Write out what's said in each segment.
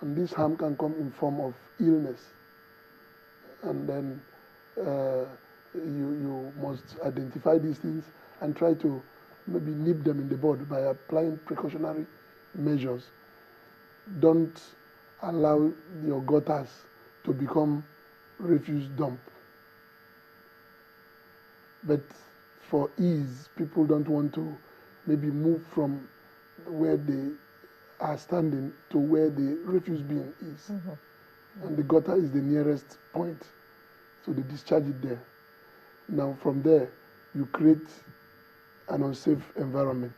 And this harm can come in form of illness. And then you must identify these things and try to maybe nip them in the bud by applying precautionary measures. Don't allow your gutters to become refuse dump. But for ease, people don't want to maybe move from where they are standing to where the refuse bin is. And the gutter is the nearest point, so they discharge it there. Now from there, you create an unsafe environment,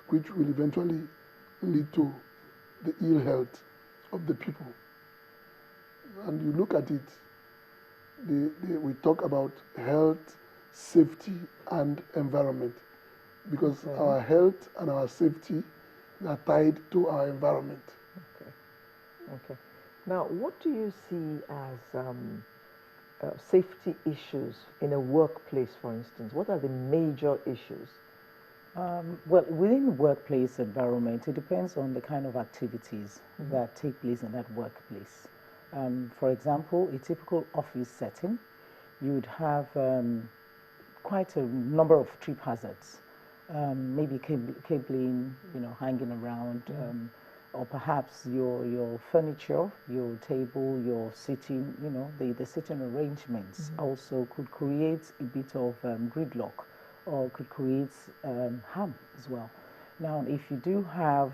which will eventually lead to the ill health of the people. And you look at it, we talk about health, safety, and environment, because our health and our safety are tied to our environment. Okay. Now, what do you see as safety issues in a workplace, for instance? What are the major issues? Well, within the workplace environment, it depends on the kind of activities that take place in that workplace. For example, a typical office setting, you would have quite a number of trip hazards. Maybe cabling, hanging around, or perhaps your furniture, your table, your sitting, the sitting arrangements also could create a bit of gridlock, or could create harm as well. Now, if you do have,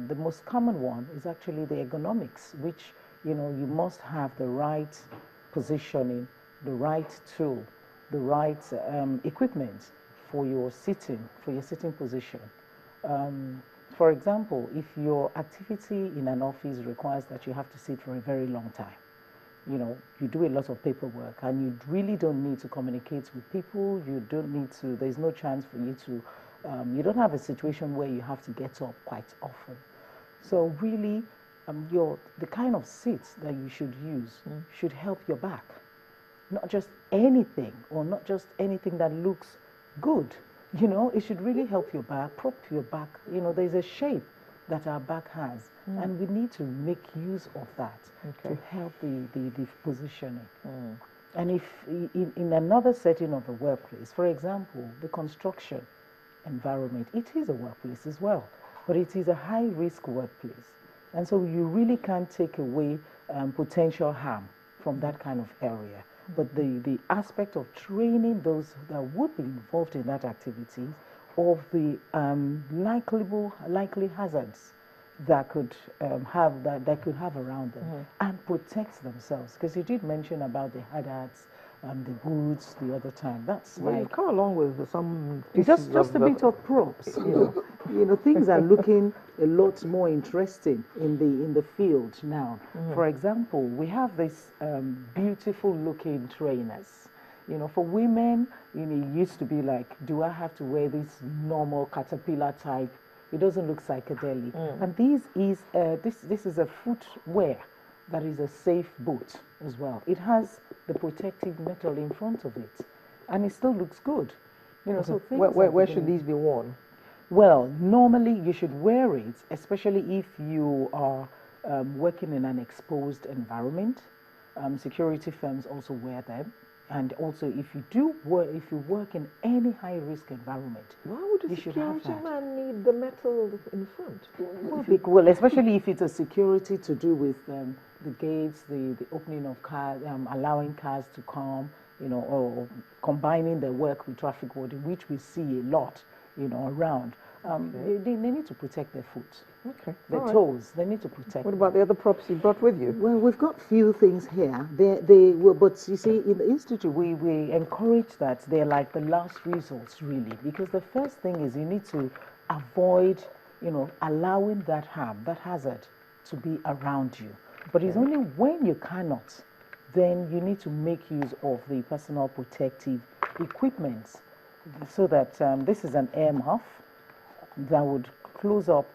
the most common one is actually the ergonomics, which, you must have the right positioning, the right tool, the right equipment for your sitting position. For example, if your activity in an office requires that you have to sit for a very long time, you do a lot of paperwork and you really don't need to communicate with people, there's no chance for you to, you don't have a situation where you have to get up quite often. So really, the kind of seat that you should use should help your back. Not just anything, or not just anything that looks good. It should really help your back, prop your back. There's a shape that our back has, and we need to make use of that to help the positioning. And if in another setting of a workplace, for example, the construction environment, it is a workplace as well, but it is a high-risk workplace. And so you really can't take away potential harm from that kind of area. But the aspect of training those that would be involved in that activity, of the likely hazards that could have around them, and protect themselves. Because you did mention about the hazards, the boots the other time. That's you've come along with some just a bit of props. Things are looking a lot more interesting in the field now. For example, we have these beautiful looking trainers. For women, it used to be like, do I have to wear this normal caterpillar type? It doesn't look psychedelic. And this is a footwear that is a safe boot as well. It has the protective metal in front of it, and it still looks good. So where should these be worn? Well, normally you should wear it, especially if you are working in an exposed environment. Security firms also wear them. And also, if you work in any high-risk environment, why would a security man need the metal in front? Well, especially if it's a security to do with the gates, the opening of cars, allowing cars to come, or combining their work with traffic warding, which we see a lot, around. They need to protect their foot. Their toes, they need to protect. What about the other props you brought with you? Well, we've got few things here. But you see, in the institute, we encourage that they're like the last resource, really, because the first thing is you need to avoid, allowing that harm, that hazard, to be around you. But it's only when you cannot, then you need to make use of the personal protective equipment, so that this is an air muff that would close up,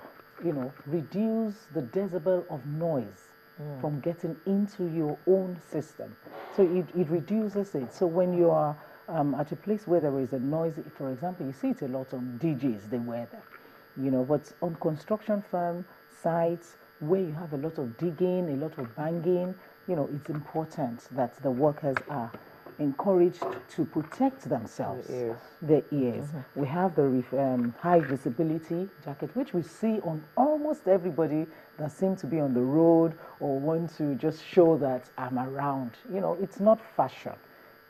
reduce the decibel of noise from getting into your own system. So it reduces it. So when you are at a place where there is a noise, for example, you see it a lot on DJs, they wear them, but on construction firm sites, where you have a lot of digging, a lot of banging, it's important that the workers are encouraged to protect themselves. Their ears. We have the high visibility jacket, which we see on almost everybody that seems to be on the road or want to just show that I'm around. It's not fashion.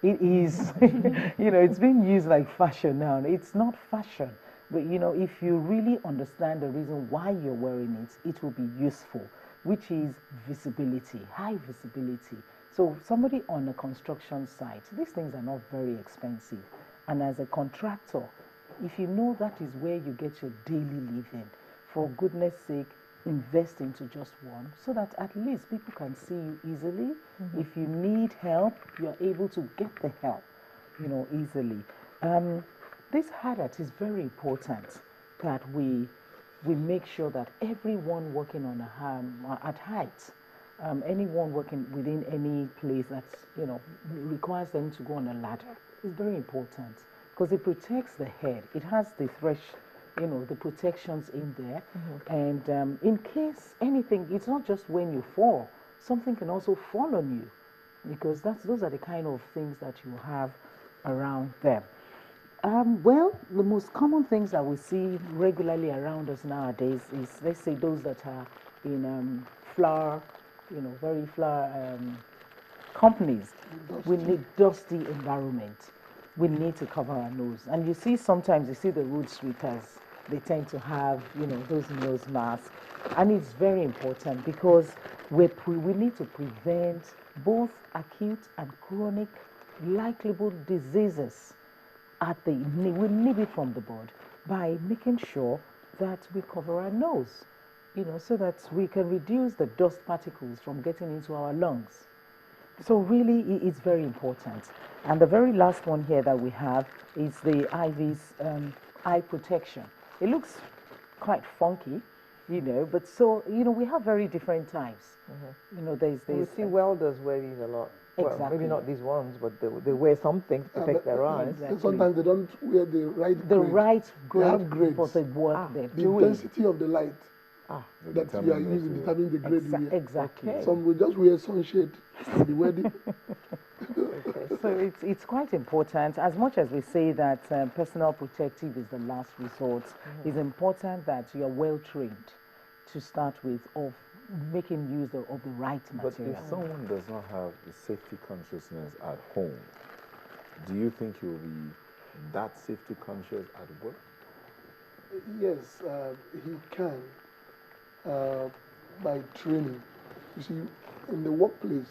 It is, it's being used like fashion now. It's not fashion. But, if you really understand the reason why you're wearing it, it will be useful, which is visibility, high visibility. So somebody on a construction site, these things are not very expensive. And as a contractor, if you know that is where you get your daily living, for goodness sake, invest into just one so that at least people can see you easily. If you need help, you're able to get the help, easily. This haddock is very important that we make sure that everyone working on at height, anyone working within any place that requires them to go on a ladder is very important because it protects the head. It has the the protections in there, and in case anything, it's not just when you fall. Something can also fall on you, because those are the kind of things that you have around them. Well, the most common things that we see regularly around us nowadays is, let's say, those that are in flour, very flour companies. We need dusty environment. We need to cover our nose. And sometimes you see the road sweepers, they tend to have, those nose masks. And it's very important because we need to prevent both acute and chronic likelihood diseases we nib it from the bud by making sure that we cover our nose, so that we can reduce the dust particles from getting into our lungs. So really, it's very important. And the very last one here that we have is the Ivy's eye protection. It looks quite funky, but so, we have very different types. We see welders wear these a lot. Exactly. Well, maybe not these ones, but they wear something to protect their eyes. Exactly. Sometimes they don't wear the right grade. Right grade they have grades. for the work they're The doing. intensity of the light that you are using determines the grade you wear. Exactly. Okay. Some will just wear sunshade at the wedding. So it's quite important. As much as we say that personal protective is the last resort, it's important that you're well trained to start with, of making use of the right material. But if someone does not have the safety consciousness at home, do you think he will be that safety conscious at work? Yes, he can, by training. You see, in the workplace,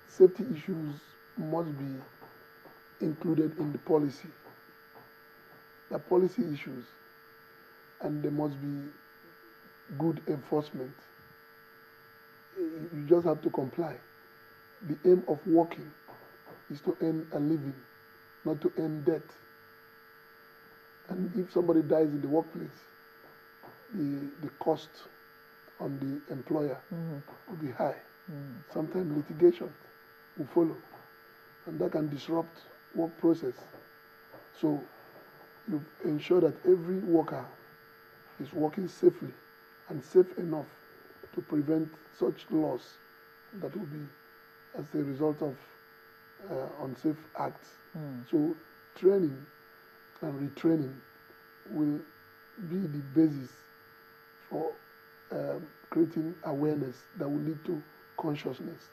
safety issues must be included in the policy. The policy issues, and there must be good enforcement. You just have to comply. The aim of working is to earn a living, not to earn debt. And if somebody dies in the workplace, the cost on the employer will be high. Sometimes litigation will follow, and that can disrupt work process. So you ensure that every worker is working safely and safe enough to prevent such loss that will be as a result of unsafe acts. So training and retraining will be the basis for creating awareness that will lead to consciousness.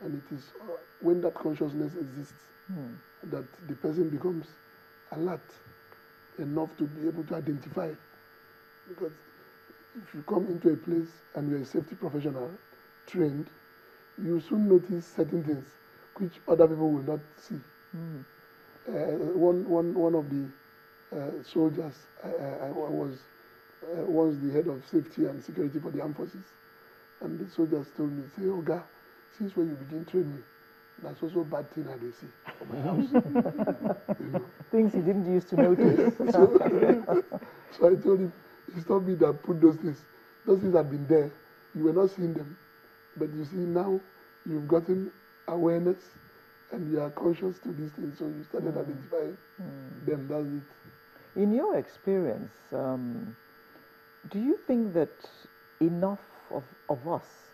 And it is when that consciousness exists that the person becomes alert enough to be able to identify. Because if you come into a place and you're a safety professional, trained, you soon notice certain things which other people will not see. One of the soldiers, I was the head of safety and security for the armed forces, and the soldiers told me, say, Oga, since when you begin training me, that's also bad thing I see for my house. Things he didn't used to notice. So I told him, it's not me that put those things. Those things had been there. You were not seeing them. But you see, now you've gotten awareness and you are conscious to these things. So you started identifying them. That's it. In your experience, do you think that enough of us